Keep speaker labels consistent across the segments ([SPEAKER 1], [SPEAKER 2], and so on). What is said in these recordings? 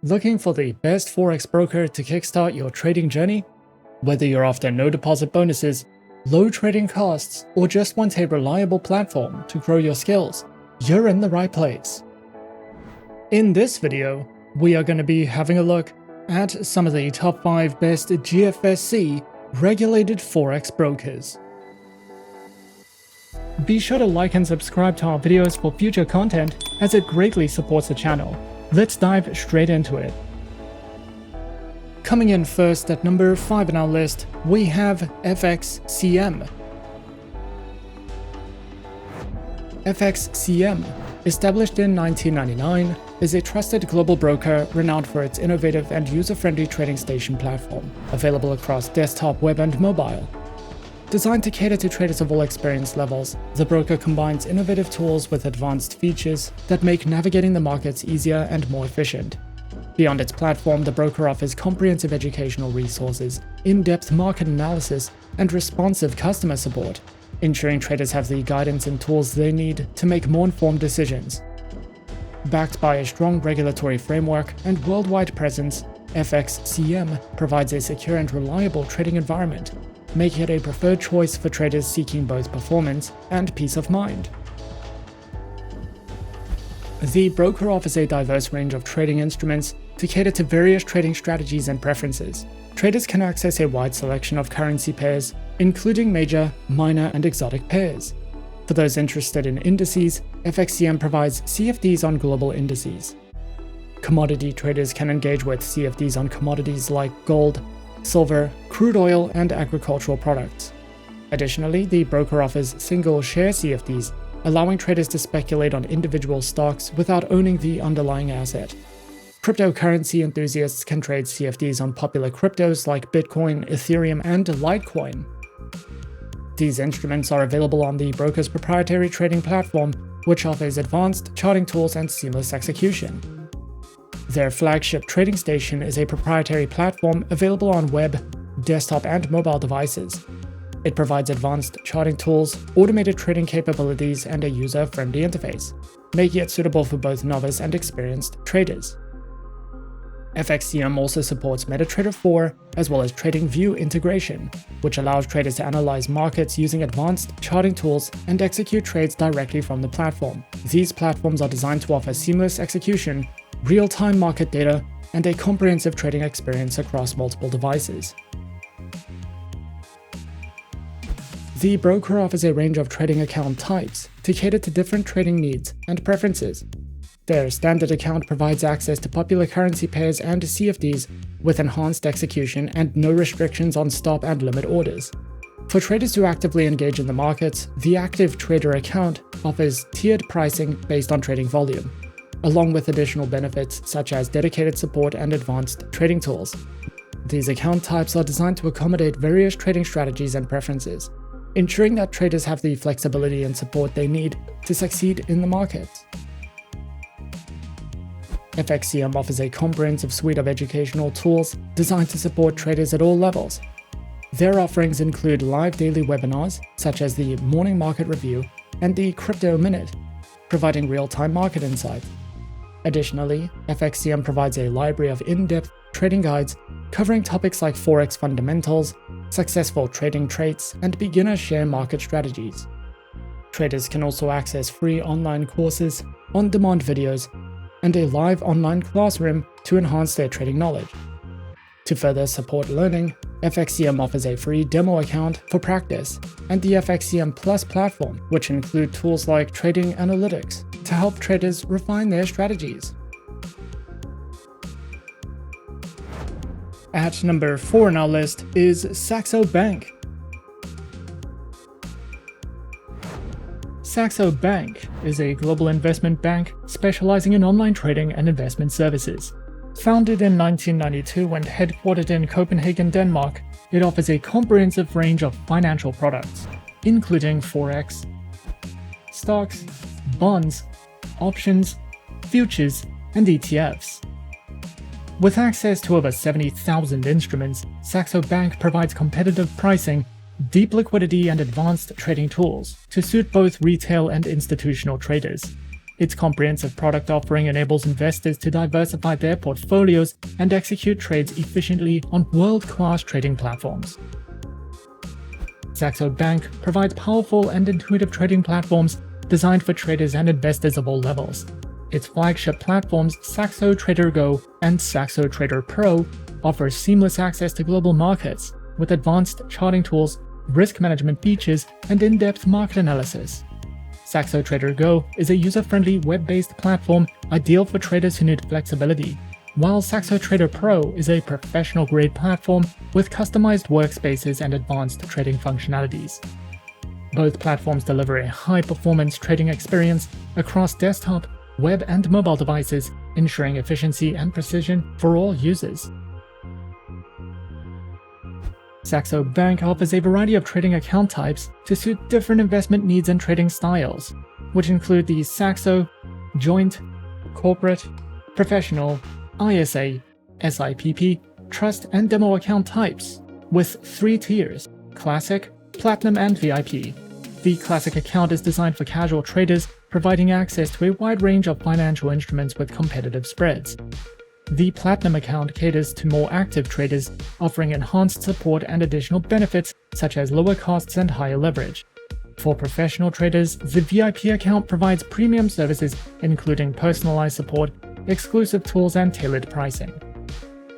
[SPEAKER 1] Looking for the best Forex broker to kickstart your trading journey? Whether you're after no deposit bonuses, low trading costs, or just want a reliable platform to grow your skills, you're in the right place. In this video, we are going to be having a look at some of the top 5 best GFSC regulated Forex brokers. Be sure to like and subscribe to our videos for future content, as it greatly supports the channel. Let's dive straight into it. Coming in first at number 5 on our list, we have FXCM. FXCM, established in 1999, is a trusted global broker renowned for its innovative and user-friendly trading station platform, available across desktop, web, and mobile. Designed to cater to traders of all experience levels, the broker combines innovative tools with advanced features that make navigating the markets easier and more efficient. Beyond its platform, the broker offers comprehensive educational resources, in-depth market analysis, and responsive customer support, ensuring traders have the guidance and tools they need to make more informed decisions. Backed by a strong regulatory framework and worldwide presence, FXCM provides a secure and reliable trading environment, making it a preferred choice for traders seeking both performance and peace of mind. The broker offers a diverse range of trading instruments to cater to various trading strategies and preferences. Traders can access a wide selection of currency pairs, including major, minor, and exotic pairs. For those interested in indices, FXCM provides CFDs on global indices. Commodity traders can engage with CFDs on commodities like gold, silver, crude oil, and agricultural products. Additionally, the broker offers single share CFDs, allowing traders to speculate on individual stocks without owning the underlying asset. Cryptocurrency enthusiasts can trade CFDs on popular cryptos like Bitcoin, Ethereum, and Litecoin. These instruments are available on the broker's proprietary trading platform, which offers advanced charting tools and seamless execution. Their flagship trading station is a proprietary platform available on web, desktop, and mobile devices. It provides advanced charting tools, automated trading capabilities, and a user-friendly interface, making it suitable for both novice and experienced traders. FXCM also supports MetaTrader 4 as well as TradingView integration, which allows traders to analyze markets using advanced charting tools and execute trades directly from the platform. These platforms are designed to offer seamless execution, real-time market data, and a comprehensive trading experience across multiple devices. The broker offers a range of trading account types to cater to different trading needs and preferences. Their standard account provides access to popular currency pairs and CFDs with enhanced execution and no restrictions on stop and limit orders. For traders who actively engage in the markets, the Active Trader account offers tiered pricing based on trading volume, along with additional benefits such as dedicated support and advanced trading tools. These account types are designed to accommodate various trading strategies and preferences, ensuring that traders have the flexibility and support they need to succeed in the markets. FXCM offers a comprehensive suite of educational tools designed to support traders at all levels. Their offerings include live daily webinars, such as the Morning Market Review and the Crypto Minute, providing real-time market insights. Additionally, FXCM provides a library of in-depth trading guides covering topics like Forex fundamentals, successful trading traits, and beginner share market strategies. Traders can also access free online courses, on-demand videos, and a live online classroom to enhance their trading knowledge. To further support learning, FXCM offers a free demo account for practice and the FXCM Plus platform, which include tools like trading analytics to help traders refine their strategies. At number 4 on our list is Saxo Bank. Saxo Bank is a global investment bank specializing in online trading and investment services. Founded in 1992 and headquartered in Copenhagen, Denmark, it offers a comprehensive range of financial products, including Forex, stocks, bonds, options, futures, and ETFs. With access to over 70,000 instruments, Saxo Bank provides competitive pricing, deep liquidity, and advanced trading tools to suit both retail and institutional traders. Its comprehensive product offering enables investors to diversify their portfolios and execute trades efficiently on world-class trading platforms. Saxo Bank provides powerful and intuitive trading platforms designed for traders and investors of all levels. Its flagship platforms, Saxo Trader Go and Saxo Trader Pro, offer seamless access to global markets with advanced charting tools, risk management features, and in-depth market analysis. Saxo Trader Go is a user-friendly web-based platform ideal for traders who need flexibility, while Saxo Trader Pro is a professional-grade platform with customized workspaces and advanced trading functionalities. Both platforms deliver a high-performance trading experience across desktop, web, and mobile devices, ensuring efficiency and precision for all users. Saxo Bank offers a variety of trading account types to suit different investment needs and trading styles, which include the Saxo, Joint, Corporate, Professional, ISA, SIPP, Trust, and Demo account types, with 3 tiers: Classic, Platinum, and VIP. The Classic account is designed for casual traders, providing access to a wide range of financial instruments with competitive spreads. The Platinum account caters to more active traders, offering enhanced support and additional benefits such as lower costs and higher leverage. For professional traders, the VIP account provides premium services including personalized support, exclusive tools, and tailored pricing.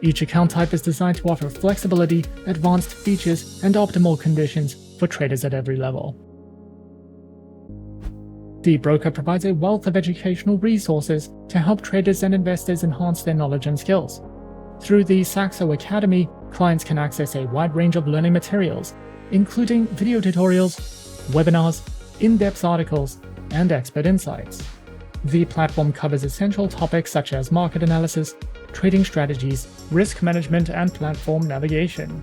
[SPEAKER 1] Each account type is designed to offer flexibility, advanced features, and optimal conditions for traders at every level. The broker provides a wealth of educational resources to help traders and investors enhance their knowledge and skills. Through the Saxo Academy, clients can access a wide range of learning materials, including video tutorials, webinars, in-depth articles, and expert insights. The platform covers essential topics such as market analysis, trading strategies, risk management, and platform navigation.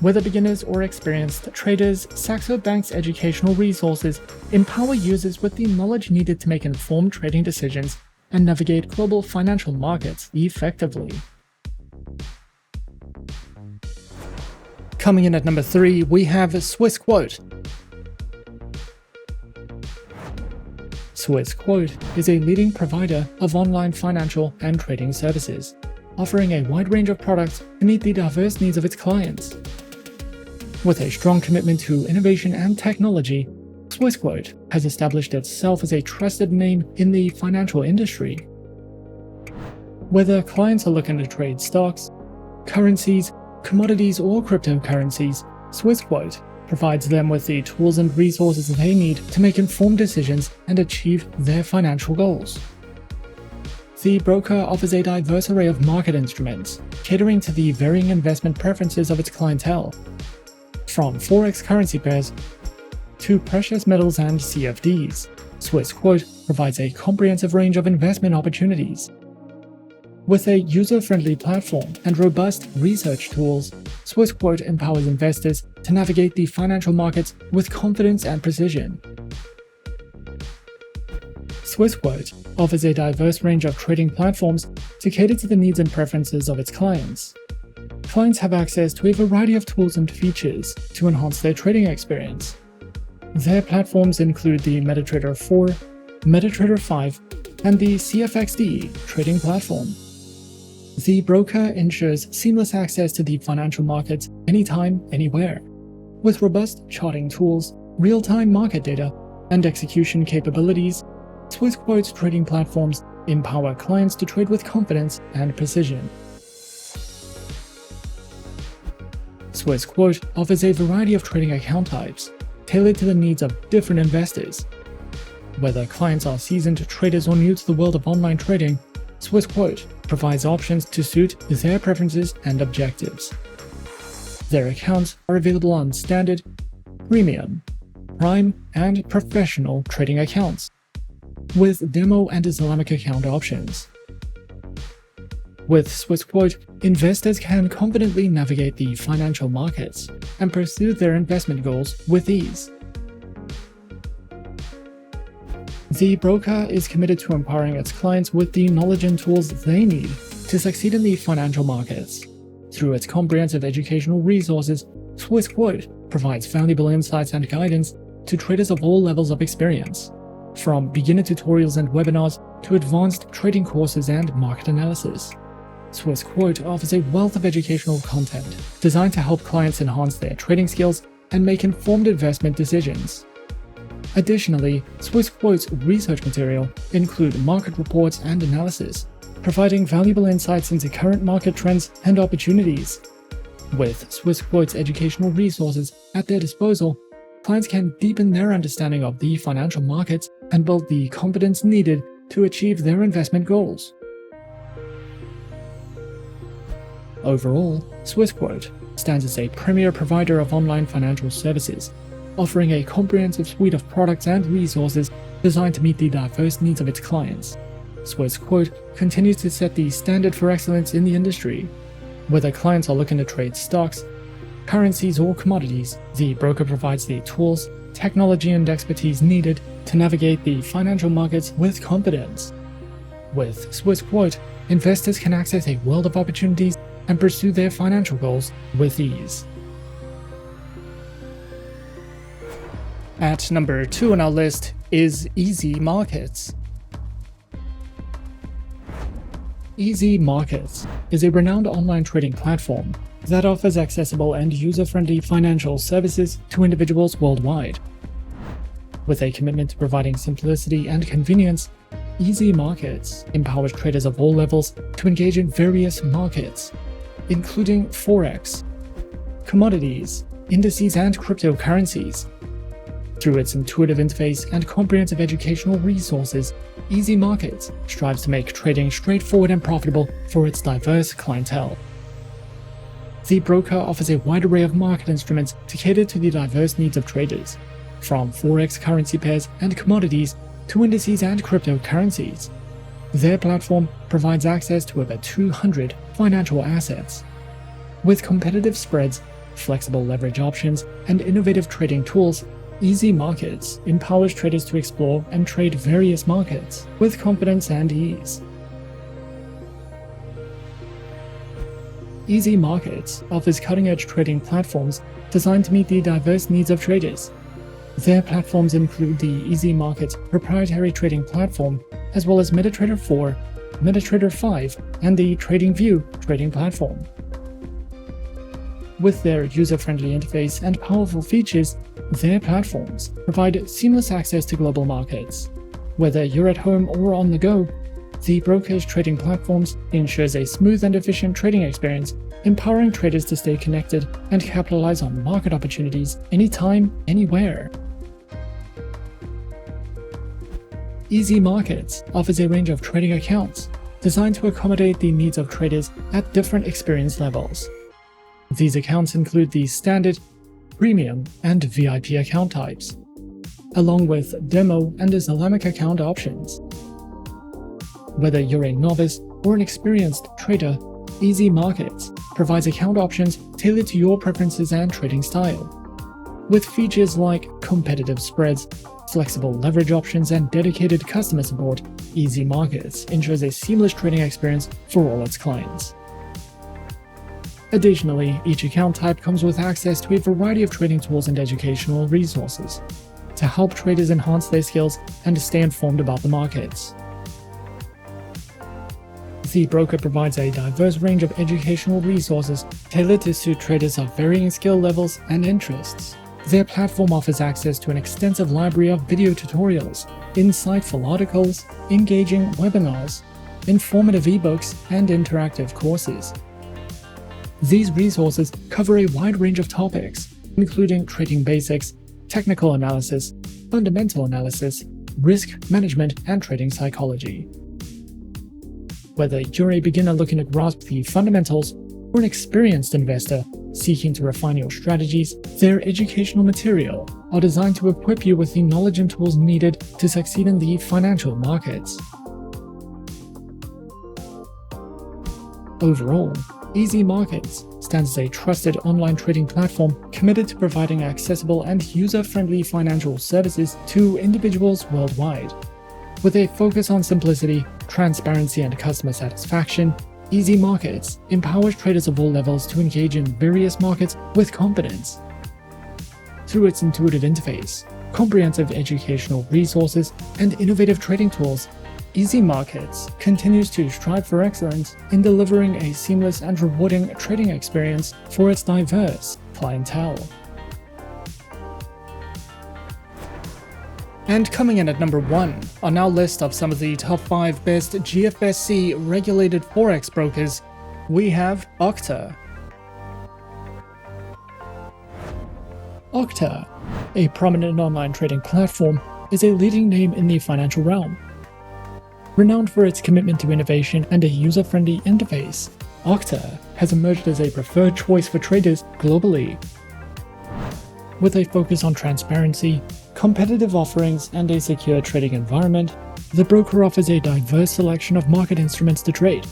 [SPEAKER 1] Whether beginners or experienced traders, Saxo Bank's educational resources empower users with the knowledge needed to make informed trading decisions and navigate global financial markets effectively. Coming in at number 3, we have Swissquote. Swissquote is a leading provider of online financial and trading services, offering a wide range of products to meet the diverse needs of its clients. With a strong commitment to innovation and technology, Swissquote has established itself as a trusted name in the financial industry. Whether clients are looking to trade stocks, currencies, commodities, or cryptocurrencies, Swissquote provides them with the tools and resources they need to make informed decisions and achieve their financial goals. The broker offers a diverse array of market instruments, catering to the varying investment preferences of its clientele. From Forex currency pairs to precious metals and CFDs, Swissquote provides a comprehensive range of investment opportunities. With a user-friendly platform and robust research tools, Swissquote empowers investors to navigate the financial markets with confidence and precision. Swissquote offers a diverse range of trading platforms to cater to the needs and preferences of its clients. Clients have access to a variety of tools and features to enhance their trading experience. Their platforms include the MetaTrader 4, MetaTrader 5, and the CFXD trading platform. The broker ensures seamless access to the financial markets anytime, anywhere. With robust charting tools, real-time market data, and execution capabilities, Swissquote's trading platforms empower clients to trade with confidence and precision. Swissquote offers a variety of trading account types, tailored to the needs of different investors. Whether clients are seasoned traders or new to the world of online trading, Swissquote provides options to suit their preferences and objectives. Their accounts are available on standard, premium, prime, and professional trading accounts, with demo and Islamic account options. With Swissquote, investors can confidently navigate the financial markets and pursue their investment goals with ease. The broker is committed to empowering its clients with the knowledge and tools they need to succeed in the financial markets. Through its comprehensive educational resources, Swissquote provides valuable insights and guidance to traders of all levels of experience. from beginner tutorials and webinars to advanced trading courses and market analysis. Swissquote offers a wealth of educational content designed to help clients enhance their trading skills and make informed investment decisions. Additionally, Swissquote's research material include market reports and analysis, providing valuable insights into current market trends and opportunities. With Swissquote's educational resources at their disposal, clients can deepen their understanding of the financial markets and build the confidence needed to achieve their investment goals. Overall, Swissquote stands as a premier provider of online financial services, offering a comprehensive suite of products and resources designed to meet the diverse needs of its clients. Swissquote continues to set the standard for excellence in the industry. Whether clients are looking to trade stocks, currencies, or commodities, the broker provides the tools, technology, and expertise needed to navigate the financial markets with confidence. With Swissquote, investors can access a world of opportunities and pursue their financial goals with ease. At number 2 on our list is Easy Markets. Easy Markets is a renowned online trading platform that offers accessible and user-friendly financial services to individuals worldwide. With a commitment to providing simplicity and convenience, Easy Markets empowers traders of all levels to engage in various markets, including Forex, commodities, indices, and cryptocurrencies. Through its intuitive interface and comprehensive educational resources, Easy Markets strives to make trading straightforward and profitable for its diverse clientele. The broker offers a wide array of market instruments to cater to the diverse needs of traders, from Forex currency pairs and commodities to indices and cryptocurrencies. Their platform provides access to over 200 financial assets. With competitive spreads, flexible leverage options, and innovative trading tools, Easy Markets empowers traders to explore and trade various markets with confidence and ease. Easy Markets offers cutting-edge trading platforms designed to meet the diverse needs of traders. Their platforms include the Easy Markets proprietary trading platform, as well as MetaTrader 4, MetaTrader 5, and the TradingView trading platform. With their user-friendly interface and powerful features, their platforms provide seamless access to global markets. Whether you're at home or on the go, the broker's trading platforms ensures a smooth and efficient trading experience, empowering traders to stay connected and capitalize on market opportunities anytime, anywhere. Easy Markets offers a range of trading accounts designed to accommodate the needs of traders at different experience levels. These accounts include the standard, premium, and VIP account types, along with demo and Islamic account options. Whether you're a novice or an experienced trader, Easy Markets provides account options tailored to your preferences and trading style. With features like competitive spreads, flexible leverage options, and dedicated customer support, Easy Markets ensures a seamless trading experience for all its clients. Additionally, each account type comes with access to a variety of trading tools and educational resources to help traders enhance their skills and stay informed about the markets. The broker provides a diverse range of educational resources tailored to suit traders of varying skill levels and interests. Their platform offers access to an extensive library of video tutorials, insightful articles, engaging webinars, informative ebooks, and interactive courses. These resources cover a wide range of topics, including trading basics, technical analysis, fundamental analysis, risk management, and trading psychology. Whether you're a beginner looking to grasp the fundamentals or an experienced investor seeking to refine your strategies, their educational material are designed to equip you with the knowledge and tools needed to succeed in the financial markets. Overall, Easy Markets stands as a trusted online trading platform committed to providing accessible and user-friendly financial services to individuals worldwide. With a focus on simplicity, transparency, and customer satisfaction, Easy Markets empowers traders of all levels to engage in various markets with confidence. Through its intuitive interface, comprehensive educational resources, and innovative trading tools, Easy Markets continues to strive for excellence in delivering a seamless and rewarding trading experience for its diverse clientele. And coming in at number 1 on our list of some of the top 5 best GFSC regulated Forex brokers, we have Octa. Octa, a prominent online trading platform, is a leading name in the financial realm. Renowned for its commitment to innovation and a user-friendly interface, Octa has emerged as a preferred choice for traders globally. With a focus on transparency, competitive offerings, and a secure trading environment, the broker offers a diverse selection of market instruments to trade,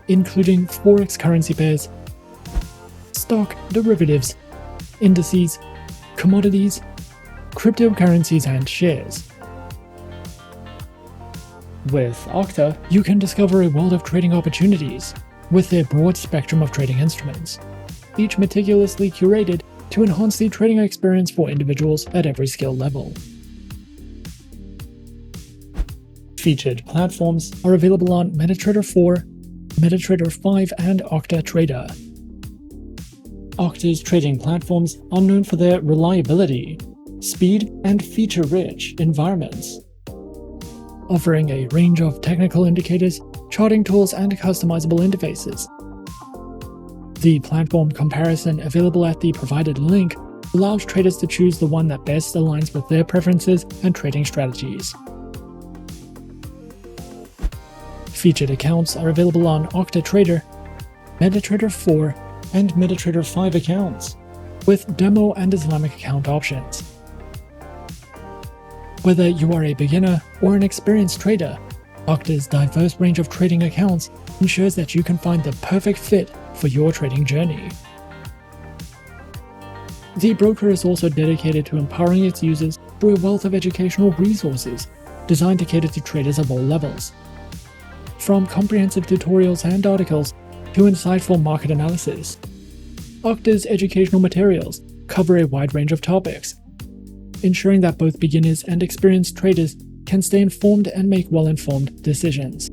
[SPEAKER 1] including Forex currency pairs, stock, derivatives, indices, commodities, cryptocurrencies, and shares. With Octa, you can discover a world of trading opportunities with their broad spectrum of trading instruments, each meticulously curated to enhance the trading experience for individuals at every skill level. Featured platforms are available on MetaTrader 4, MetaTrader 5, and Octa Trader. Octa's trading platforms are known for their reliability, speed, and feature-rich environments, offering a range of technical indicators, charting tools, and customizable interfaces. The platform comparison available at the provided link allows traders to choose the one that best aligns with their preferences and trading strategies. Featured accounts are available on Octa Trader, MetaTrader 4, and MetaTrader 5 accounts, with demo and Islamic account options. Whether you are a beginner or an experienced trader, Octa's diverse range of trading accounts ensures that you can find the perfect fit for your trading journey. The broker is also dedicated to empowering its users through a wealth of educational resources designed to cater to traders of all levels. From comprehensive tutorials and articles to insightful market analysis, Octa's educational materials cover a wide range of topics, ensuring that both beginners and experienced traders can stay informed and make well-informed decisions.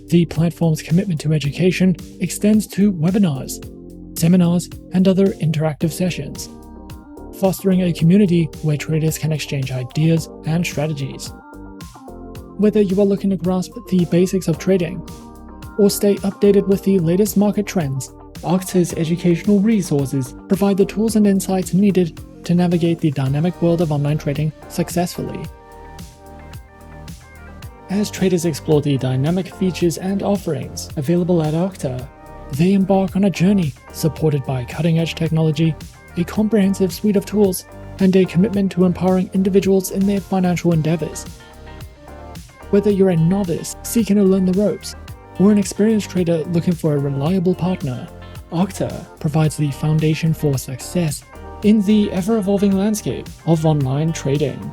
[SPEAKER 1] The platform's commitment to education extends to webinars, seminars, and other interactive sessions, fostering a community where traders can exchange ideas and strategies. Whether you are looking to grasp the basics of trading or stay updated with the latest market trends, Octa's educational resources provide the tools and insights needed to navigate the dynamic world of online trading successfully. As traders explore the dynamic features and offerings available at Octa, they embark on a journey supported by cutting-edge technology, a comprehensive suite of tools, and a commitment to empowering individuals in their financial endeavors. Whether you're a novice seeking to learn the ropes, or an experienced trader looking for a reliable partner, Octa provides the foundation for success in the ever-evolving landscape of online trading.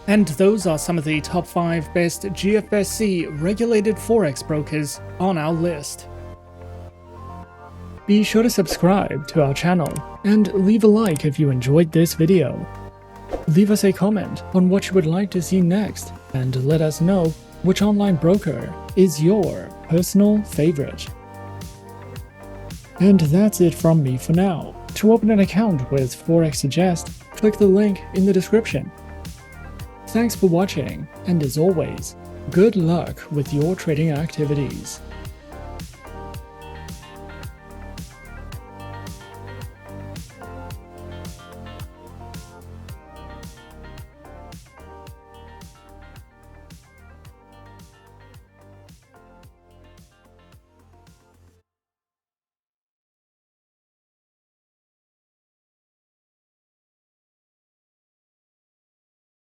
[SPEAKER 1] And those are some of the top 5 best GFSC regulated Forex brokers on our list. Be sure to subscribe to our channel and leave a like if you enjoyed this video. Leave us a comment on what you would like to see next and let us know which online broker is your personal favorite. And that's it from me for now. To open an account with Forexsuggest, click the link in the description. Thanks for watching, and as always, good luck with your trading activities.